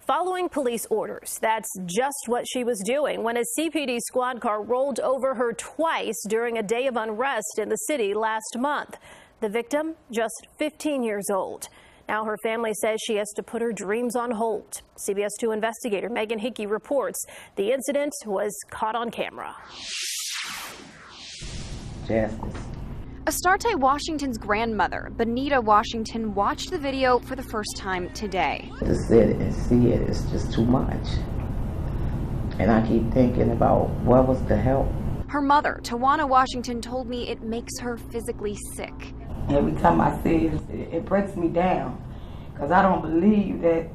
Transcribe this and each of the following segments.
following police orders. That's just what she was doing when a CPD squad car rolled over her twice during a day of unrest in the city last month. The victim, just 15 years old. Now her family says she has to put her dreams on hold. CBS 2 investigator Megan Hickey reports the incident was caught on camera. Justice. Astarte Washington's grandmother, Bonita Washington, watched the video for the first time today. To sit and see it is just too much. And I keep thinking about what was the help. Her mother, Tawana Washington, told me it makes her physically sick. Every time I see it, it breaks me down. Because I don't believe that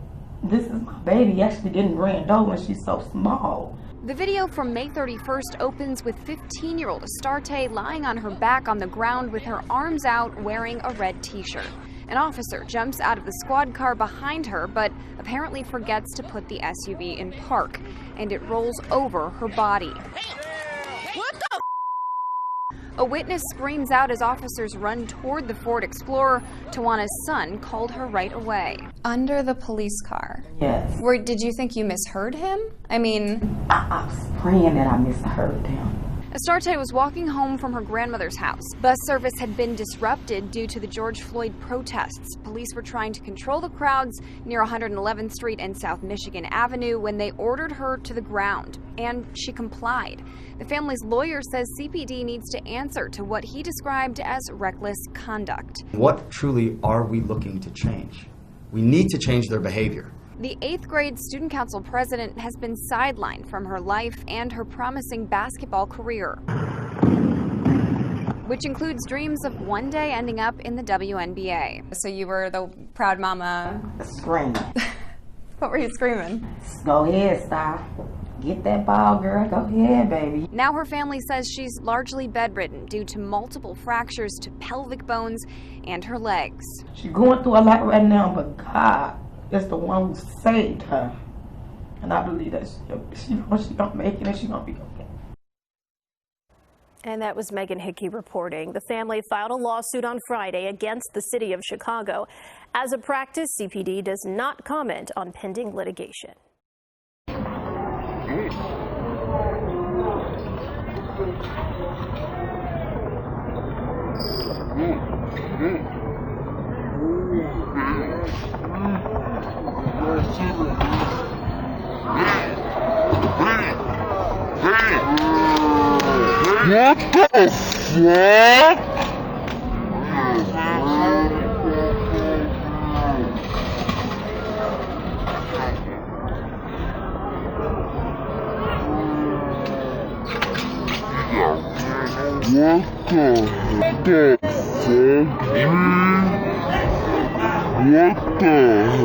this is my baby actually getting ran over and she's so small. The video from May 31st opens with 15-year-old Astarte lying on her back on the ground with her arms out wearing a red t-shirt. An officer jumps out of the squad car behind her but apparently forgets to put the SUV in park, and it rolls over her body. What the? A witness screams out as officers run toward the Ford Explorer. Tawana's son called her right away. Under the police car? Yes. Did you think you misheard him? I mean... I was praying that I misheard him. Astarte was walking home from her grandmother's house. Bus service had been disrupted due to the George Floyd protests. Police were trying to control the crowds near 111th Street and South Michigan Avenue when they ordered her to the ground, and she complied. The family's lawyer says CPD needs to answer to what he described as reckless conduct. What truly are we looking to change? We need to change their behavior. The 8th grade student council president has been sidelined from her life and her promising basketball career, which includes dreams of one day ending up in the WNBA. So you were the proud mama. Screaming. What were you screaming? Go ahead, Star. Get that ball, girl. Go ahead, baby. Now her family says she's largely bedridden due to multiple fractures to pelvic bones and her legs. She's going through a lot right now, but God is the one who saved her. And I believe that she's gonna make it and she's gonna be okay. And that was Megan Hickey reporting. The family filed a lawsuit on Friday against the city of Chicago. As a practice, CPD does not comment on pending litigation. What the fuck? What the hell?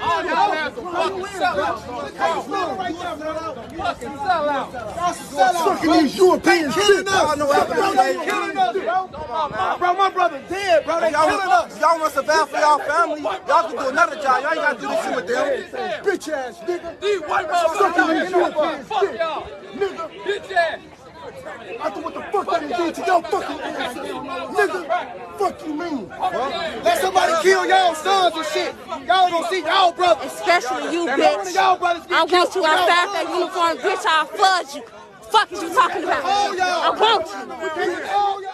All y'all have some fucking sellouts. Fucking sellouts. Fucking these Europeans killing us. Killing us, bro. Bro, my brother dead, bro. They killing us. Y'all want to survive for y'all family? Y'all can do another job. Y'all ain't got to do this shit with them. Bitch ass nigga. These white motherfuckers. Fuck y'all. Nigga. Bitch ass. After what the fuck I done did to your fucking ass, nigga, fuck you mean? Let somebody kill y'all sons and shit. Y'all don't see y'all brothers. Especially you, bitch. I want you outside that uniform, bitch. I'll flood you. Fuck is you talking about? I want you.